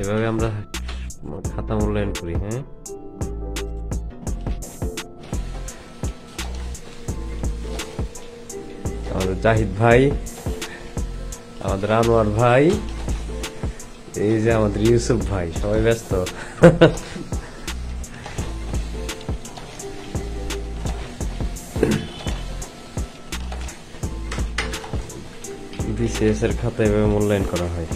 এভাবে আমরা খাতা মূল্যায়ন করি। হ্যাঁ, আমাদের জাহিদ ভাই, আমাদের আনোয়ার ভাই, এই যে আমাদের ইউসুফ ভাই, সবাই ব্যস্ত। বিসিএস এর খাতা এভাবে মূল্যায়ন করা হয়।